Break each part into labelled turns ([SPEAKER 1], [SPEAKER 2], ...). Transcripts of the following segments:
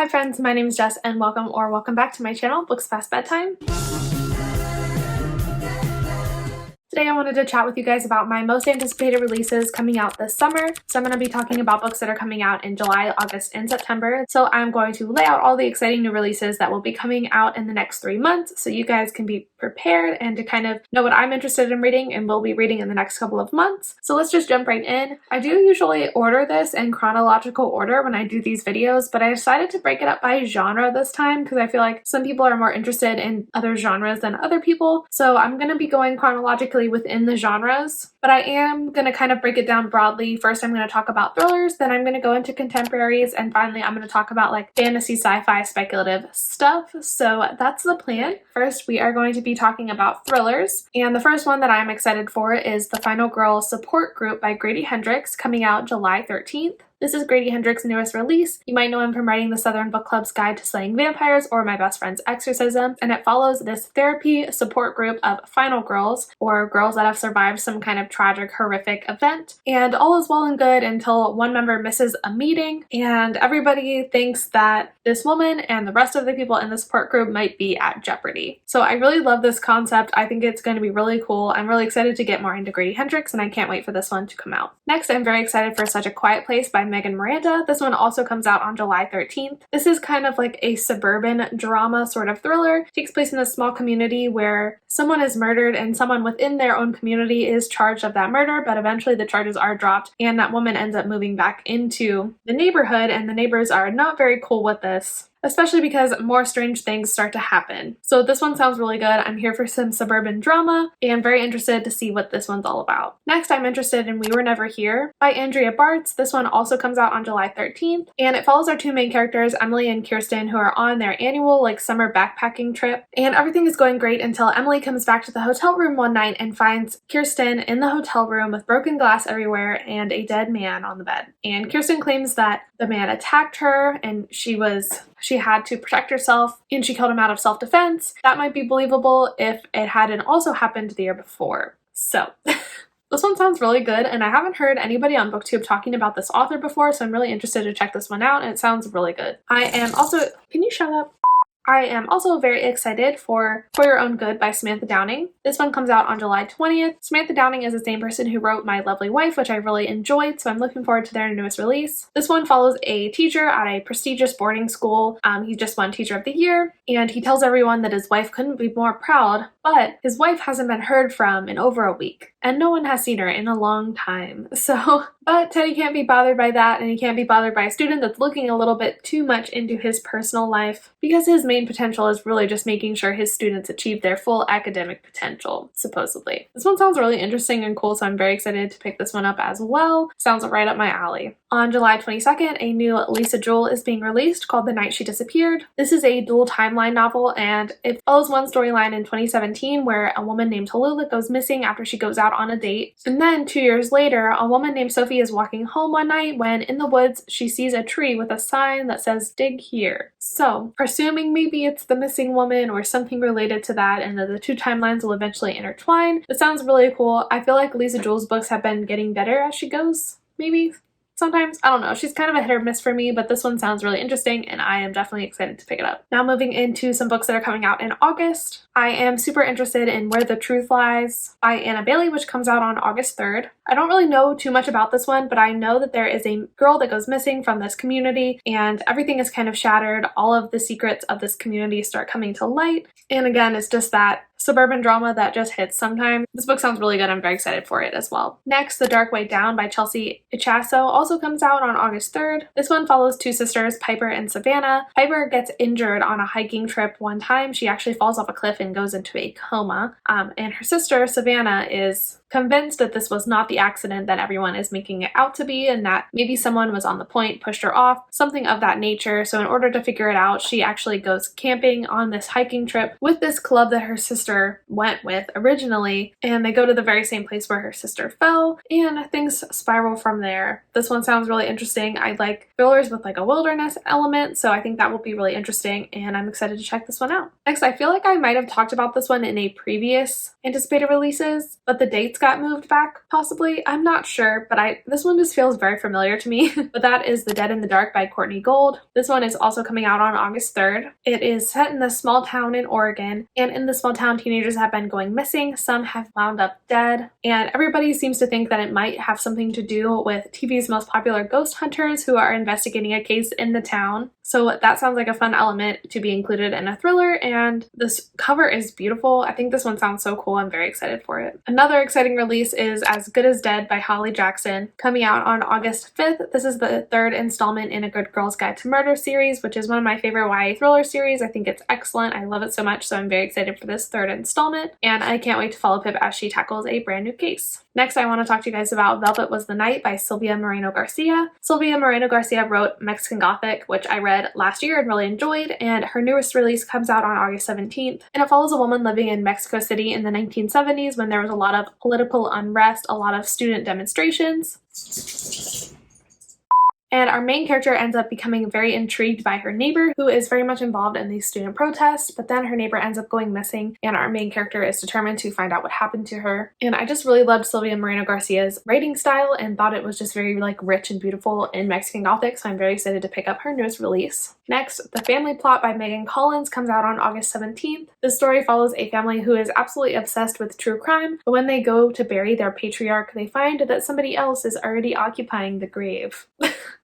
[SPEAKER 1] Hi friends, my name is Jess and welcome back to my channel, Books Past Bedtime. Today I wanted to chat with you guys about my most anticipated releases coming out this summer. So I'm going to be talking about books that are coming out in July, August, and September. So I'm going to lay out all the exciting new releases that will be coming out in the next 3 months so you guys can be prepared and to kind of know what I'm interested in reading and will be reading in the next couple of months. So let's just jump right in. I do usually order this in chronological order when I do these videos, but I decided to break it up by genre this time because I feel like some people are more interested in other genres than other people. So I'm going to be going chronologically within the genres, but I am going to kind of break it down broadly. First, I'm going to talk about thrillers, then I'm going to go into contemporaries, and finally I'm going to talk about like fantasy, sci-fi, speculative stuff. So that's the plan. First, we are going to be talking about thrillers, and the first one that I'm excited for is The Final Girl Support Group by Grady Hendrix, coming out July 13th. This is Grady Hendrix's newest release. You might know him from writing the Southern Book Club's Guide to Slaying Vampires or My Best Friend's Exorcism, and it follows this therapy support group of final girls, or girls that have survived some kind of tragic, horrific event. And all is well and good until one member misses a meeting, and everybody thinks that this woman and the rest of the people in the support group might be at jeopardy. So I really love this concept. I think it's going to be really cool. I'm really excited to get more into Grady Hendrix, and I can't wait for this one to come out. Next, I'm very excited for Such a Quiet Place by Megan Miranda. This one also comes out on July 13th. This is kind of like a suburban drama sort of thriller. It takes place in a small community where someone is murdered and someone within their own community is charged of that murder, but eventually the charges are dropped and that woman ends up moving back into the neighborhood, and the neighbors are not very cool with this, especially because more strange things start to happen. So this one sounds really good. I'm here for some suburban drama and very interested to see what this one's all about. Next, I'm interested in We Were Never Here by Andrea Bartz. This one also comes out on July 13th, and it follows our two main characters, Emily and Kirsten, who are on their annual summer backpacking trip, and everything is going great until Emily comes back to the hotel room one night and finds Kirsten in the hotel room with broken glass everywhere and a dead man on the bed. And Kirsten claims that the man attacked her and she had to protect herself and she killed him out of self-defense. That might be believable if it hadn't also happened the year before. So this one sounds really good, and I haven't heard anybody on BookTube talking about this author before, so I'm really interested to check this one out, and it sounds really good. I am also, can you shut up? I am also very excited for Your Own Good by Samantha Downing. This one comes out on July 20th. Samantha Downing is the same person who wrote My Lovely Wife, which I really enjoyed, so I'm looking forward to their newest release. This one follows a teacher at a prestigious boarding school. He just won Teacher of the Year, and he tells everyone that his wife couldn't be more proud, but his wife hasn't been heard from in over a week, and no one has seen her in a long time. But Teddy can't be bothered by that, and he can't be bothered by a student that's looking a little bit too much into his personal life, because his main potential is really just making sure his students achieve their full academic potential, supposedly. This one sounds really interesting and cool, so I'm very excited to pick this one up as well. Sounds right up my alley. On July 22nd, a new Lisa Jewell is being released called The Night She Disappeared. This is a dual timeline novel, and it follows one storyline in 2017 where a woman named Tallulah goes missing after she goes out on a date. And then 2 years later, a woman named Sophie is walking home one night when in the woods she sees a tree with a sign that says "Dig Here." So, presuming maybe it's the missing woman or something related to that, and that the two timelines will eventually intertwine. It sounds really cool. I feel like Lisa Jewell's books have been getting better as she goes, maybe. Sometimes, I don't know, she's kind of a hit or miss for me, but this one sounds really interesting and I am definitely excited to pick it up. Now moving into some books that are coming out in August. I am super interested in Where the Truth Lies by Anna Bailey, which comes out on August 3rd. I don't really know too much about this one, but I know that there is a girl that goes missing from this community and everything is kind of shattered. All of the secrets of this community start coming to light. And again, it's just that suburban drama that just hits sometimes. This book sounds really good. I'm very excited for it as well. Next, The Dark Way Down by 𝗙𝗵𝗄𝗃 𝗏𝗏 also comes out on August 3rd. This one follows two sisters, Piper and Savannah. Piper gets injured on a hiking trip one time. She actually falls off a cliff and goes into a coma. And her sister, Savannah, is convinced that this was not the accident that everyone is making it out to be, and that maybe someone was on the point, pushed her off, something of that nature. So in order to figure it out, she actually goes camping on this hiking trip with this club that her sister went with originally, and they go to the very same place where her sister fell, and things spiral from there. This one sounds really interesting. I like thrillers with a wilderness element, so I think that will be really interesting, and I'm excited to check this one out. Next, I feel like I might have talked about this one in a previous anticipated releases, but The Dates got moved back, possibly. I'm not sure, but this one just feels very familiar to me. But that is The Dead in the Dark by Courtney Gold. This one is also coming out on August 3rd. It is set in this small town in Oregon, and in the small town, teenagers have been going missing. Some have wound up dead, and everybody seems to think that it might have something to do with TV's most popular ghost hunters who are investigating a case in the town. So that sounds like a fun element to be included in a thriller, and this cover is beautiful. I think this one sounds so cool. I'm very excited for it. Another exciting release is As Good as Dead by Holly Jackson, coming out on August 5th. This is the third installment in A Good Girl's Guide to Murder series, which is one of my favorite YA thriller series. I think it's excellent. I love it so much, so I'm very excited for this third installment, and I can't wait to follow Pip as she tackles a brand new case. Next, I want to talk to you guys about Velvet Was the Night by Silvia Moreno Garcia. Silvia Moreno Garcia wrote Mexican Gothic, which I read last year and really enjoyed, and her newest release comes out on August 17th. And it follows a woman living in Mexico City in the 1970s when there was a lot of political unrest, a lot of student demonstrations. And our main character ends up becoming very intrigued by her neighbor, who is very much involved in these student protests, but then her neighbor ends up going missing, and our main character is determined to find out what happened to her. And I just really loved Silvia Moreno Garcia's writing style and thought it was just very rich and beautiful in Mexican Gothic, so I'm very excited to pick up her newest release. Next, The Family Plot by Megan Collins comes out on August 17th. This story follows a family who is absolutely obsessed with true crime, but when they go to bury their patriarch, they find that somebody else is already occupying the grave.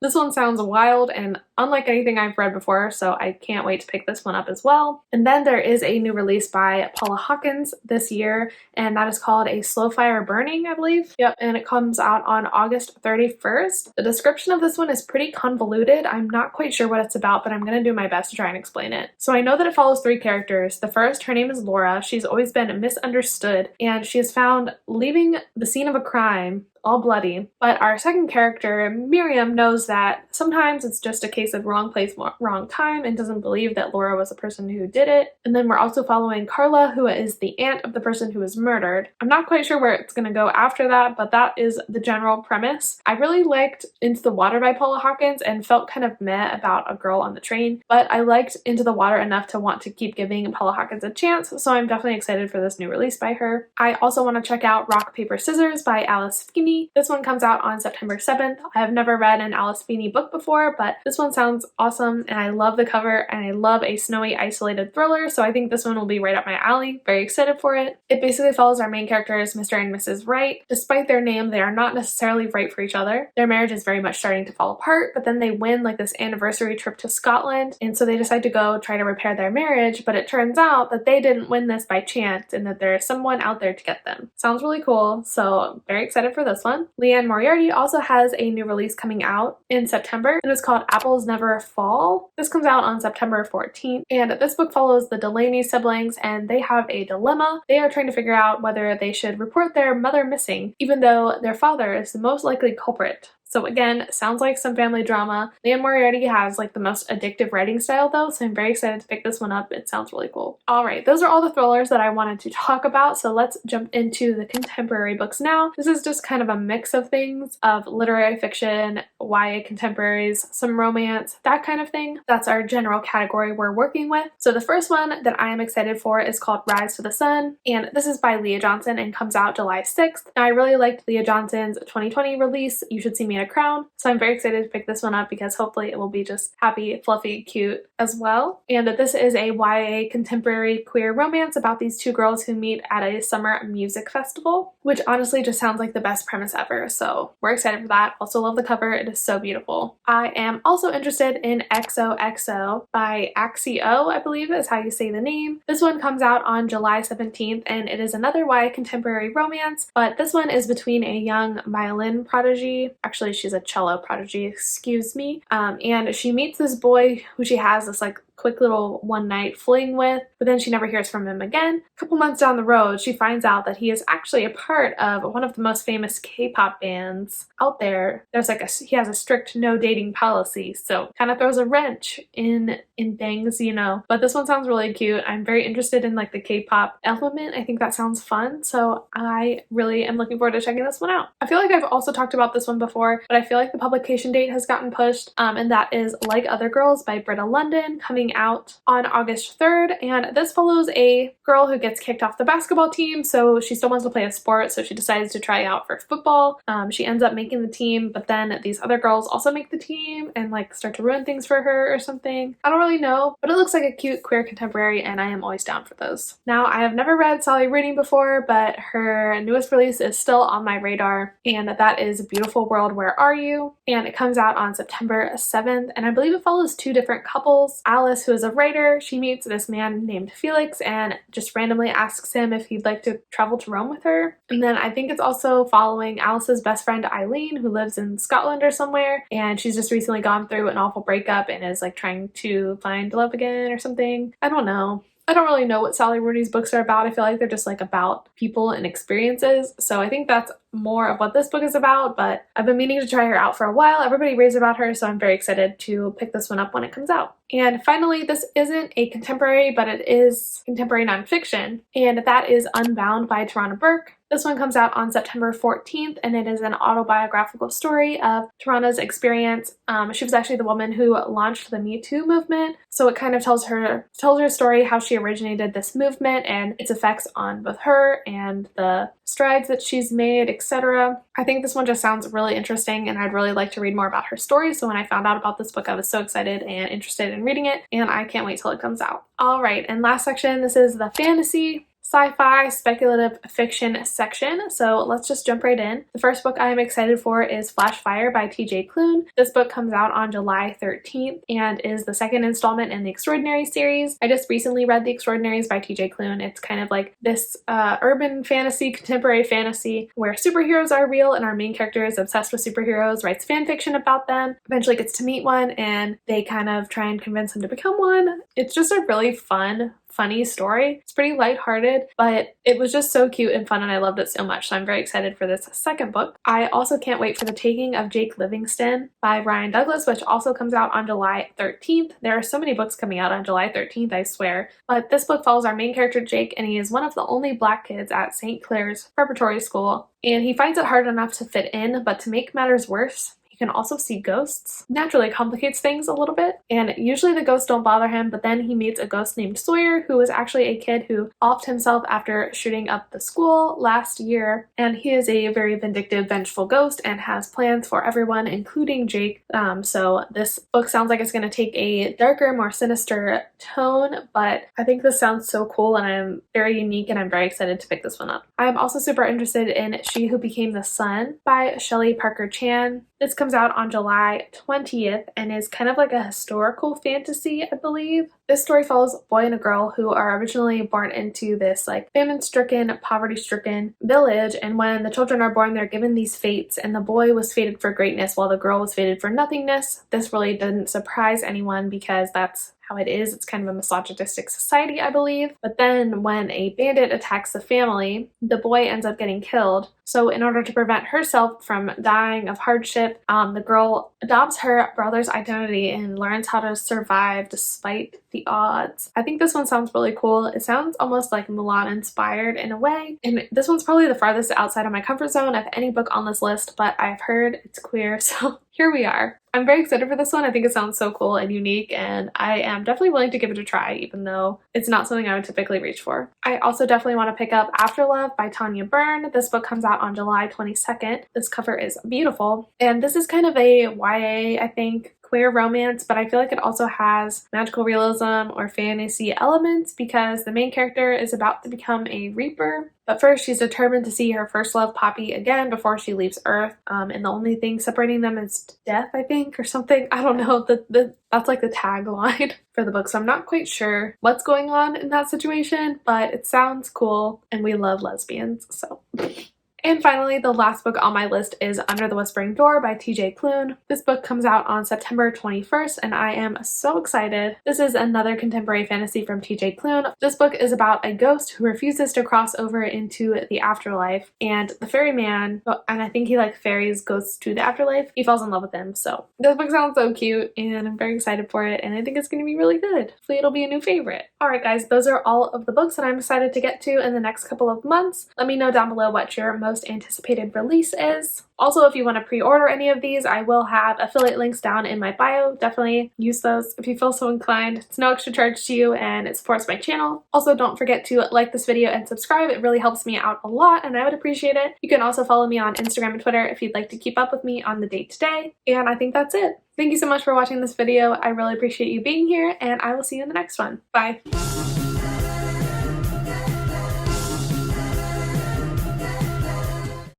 [SPEAKER 1] This one sounds wild and unlike anything I've read before, so I can't wait to pick this one up as well. And then there is a new release by Paula Hawkins this year, and that is called A Slow Fire Burning, I believe. Yep, and it comes out on August 31st. The description of this one is pretty convoluted. I'm not quite sure what it's about, but I'm going to do my best to try and explain it. So I know that it follows three characters. The first, her name is Laura. She's always been misunderstood, and she is found leaving the scene of a crime all bloody. But our second character, Miriam, knows that sometimes it's just a case of wrong place, wrong time, and doesn't believe that Laura was the person who did it. And then we're also following Carla, who is the aunt of the person who was murdered. I'm not quite sure where it's going to go after that, but that is the general premise. I really liked Into the Water by Paula Hawkins and felt kind of meh about a girl on the train, but I liked Into the Water enough to want to keep giving Paula Hawkins a chance, so I'm definitely excited for this new release by her. I also want to check out Rock, Paper, Scissors by Alice Feeney. This one comes out on September 7th. I have never read an Alice Feeney book before, but this one sounds awesome, and I love the cover, and I love a snowy, isolated thriller, so I think this one will be right up my alley. Very excited for it. It basically follows our main characters, Mr. and Mrs. Wright. Despite their name, they are not necessarily right for each other. Their marriage is very much starting to fall apart, but then they win this anniversary trip to Scotland, and so they decide to go try to repair their marriage, but it turns out that they didn't win this by chance and that there is someone out there to get them. Sounds really cool, so very excited for this one. Leanne Moriarty also has a new release coming out in September, and it's called Apples Never Fall. This comes out on September 14th, and this book follows the Delaney siblings, and they have a dilemma. They are trying to figure out whether they should report their mother missing, even though their father is the most likely culprit. So again, sounds like some family drama. Leanne Moriarty has the most addictive writing style though, so I'm very excited to pick this one up. It sounds really cool. Alright, those are all the thrillers that I wanted to talk about, so let's jump into the contemporary books now. This is just kind of a mix of things, of literary fiction, YA contemporaries, some romance, that kind of thing. That's our general category we're working with. So the first one that I am excited for is called Rise to the Sun, and this is by Leah Johnson and comes out July 6th. Now I really liked Leah Johnson's 2020 release, You Should See Me in a Crown, so I'm very excited to pick this one up because hopefully it will be just happy, fluffy, cute as well. And this is a YA contemporary queer romance about these two girls who meet at a summer music festival, which honestly just sounds like the best premise ever, so we're excited for that. Also love the cover, it is so beautiful. I am also interested in XOXO by 𝗙𝗵𝗄𝗃, I believe is how you say the name. This one comes out on July 17th, and it is another YA contemporary romance, but this one is between a young violin prodigy, actually she's a cello prodigy, excuse me, and she meets this boy who she has this quick little one night fling with, but then she never hears from him again. A couple months down the road, she finds out that he is actually a part of one of the most famous K-pop bands out there. He has a strict no dating policy, so kind of throws a wrench in things, you know. But this one sounds really cute. I'm very interested in the K-pop element. I think that sounds fun, so I really am looking forward to checking this one out. I feel like I've also talked about this one before, but I feel like the publication date has gotten pushed, and that is Like Other Girls by Britta London, coming coming out on August 3rd, and this follows a girl who gets kicked off the basketball team, so she still wants to play a sport, so she decides to try out for football. She ends up making the team, but then these other girls also make the team and like start to ruin things for her or something. I don't really know, but it looks like a cute queer contemporary, and I am always down for those. Now, I have never read Sally Rooney before, but her newest release is still on my radar, and that is Beautiful World, Where Are You? And it comes out on September 7th, and I believe it follows two different couples. Alice, who is a writer, she meets this man named Felix and just randomly asks him if he'd like to travel to Rome with her. And then I think it's also following Alice's best friend Eileen, who lives in Scotland or somewhere, and she's just recently gone through an awful breakup and is like trying to find love again or something. I don't know. I don't really know what Sally Rooney's books are about. I feel like they're just like about people and experiences. So I think that's more of what this book is about, but I've been meaning to try her out for a while. Everybody raves about her, so I'm very excited to pick this one up when it comes out. And finally, this isn't a contemporary, but it is contemporary nonfiction, and that is Unbound by Tarana Burke. This one comes out on September 14th, and it is an autobiographical story of Tarana's experience. She was actually the woman who launched the Me Too movement, so it kind of tells her story, how she originated this movement and its effects on both her and the strides that she's made, etc. I think this one just sounds really interesting, and I'd really like to read more about her story, so when I found out about this book, I was so excited and interested in reading it, and I can't wait till it comes out. Alright, and last section, this is the fantasy, sci-fi, speculative fiction section, so let's just jump right in. The first book I am excited for is Flash Fire by T.J. Klune. This book comes out on July 13th and is the second installment in the Extraordinary series. I just recently read The Extraordinaries by T.J. Klune. It's kind of like this urban fantasy, contemporary fantasy, where superheroes are real and our main character is obsessed with superheroes, writes fan fiction about them, eventually gets to meet one, and they kind of try and convince him to become one. It's just a really funny story. It's pretty lighthearted, but it was just so cute and fun, and I loved it so much, so I'm very excited for this second book. I also can't wait for The Taking of Jake Livingston by Ryan Douglas, which also comes out on July 13th. There are so many books coming out on July 13th, I swear, but this book follows our main character Jake, and he is one of the only black kids at St. Clair's preparatory school, and he finds it hard enough to fit in, but to make matters worse, you can also see ghosts. Naturally complicates things a little bit, and usually the ghosts don't bother him, but then he meets a ghost named Sawyer, who is actually a kid who offed himself after shooting up the school last year, and he is a very vindictive, vengeful ghost and has plans for everyone, including Jake. So this book sounds like it's going to take a darker, more sinister tone, but I think this sounds so cool, and I'm very unique, and I'm very excited to pick this one up. I'm also super interested in She Who Became the Sun by Shelley Parker Chan. This comes out on July 20th and is kind of like a historical fantasy, I believe. This story follows a boy and a girl who are originally born into this like famine-stricken, poverty-stricken village, and when the children are born, they're given these fates, and the boy was fated for greatness while the girl was fated for nothingness. This really didn't surprise anyone because that's how it is. It's kind of a misogynistic society, I believe. But then when a bandit attacks the family, the boy ends up getting killed. So in order to prevent herself from dying of hardship, the girl adopts her brother's identity and learns how to survive despite the odds. I think this one sounds really cool. It sounds almost like Mulan inspired in a way. And this one's probably the farthest outside of my comfort zone of any book on this list, but I've heard it's queer, so here we are. I'm very excited for this one. I think it sounds so cool and unique, and I am definitely willing to give it a try, even though it's not something I would typically reach for. I also definitely want to pick up Afterlove by Tanya Byrne. This book comes out on July 22nd. This cover is beautiful, and this is kind of a YA, I think, queer romance, but I feel like it also has magical realism or fantasy elements because the main character is about to become a reaper. But first, she's determined to see her first love, Poppy, again before she leaves Earth. And the only thing separating them is death, I think, or something. I don't know. That's like the tagline for the book. So I'm not quite sure what's going on in that situation, but it sounds cool, and we love lesbians, so... And finally, the last book on my list is Under the Whispering Door by T.J. Klune. This book comes out on September 21st, and I am so excited. This is another contemporary fantasy from T.J. Klune. This book is about a ghost who refuses to cross over into the afterlife, and the ferryman, and I think he like ferries ghosts to the afterlife, he falls in love with him. So this book sounds so cute, and I'm very excited for it, and I think it's going to be really good. Hopefully it'll be a new favorite. Alright guys, those are all of the books that I'm excited to get to in the next couple of months. Let me know down below what your most most anticipated release is. Also, if you want to pre-order any of these, I will have affiliate links down in my bio. Definitely use those if you feel so inclined. It's no extra charge to you and it supports my channel. Also, don't forget to like this video and subscribe. It really helps me out a lot and I would appreciate it. You can also follow me on Instagram and Twitter if you'd like to keep up with me on the day-to-day. And I think that's it. Thank you so much for watching this video. I really appreciate you being here and I will see you in the next one. Bye!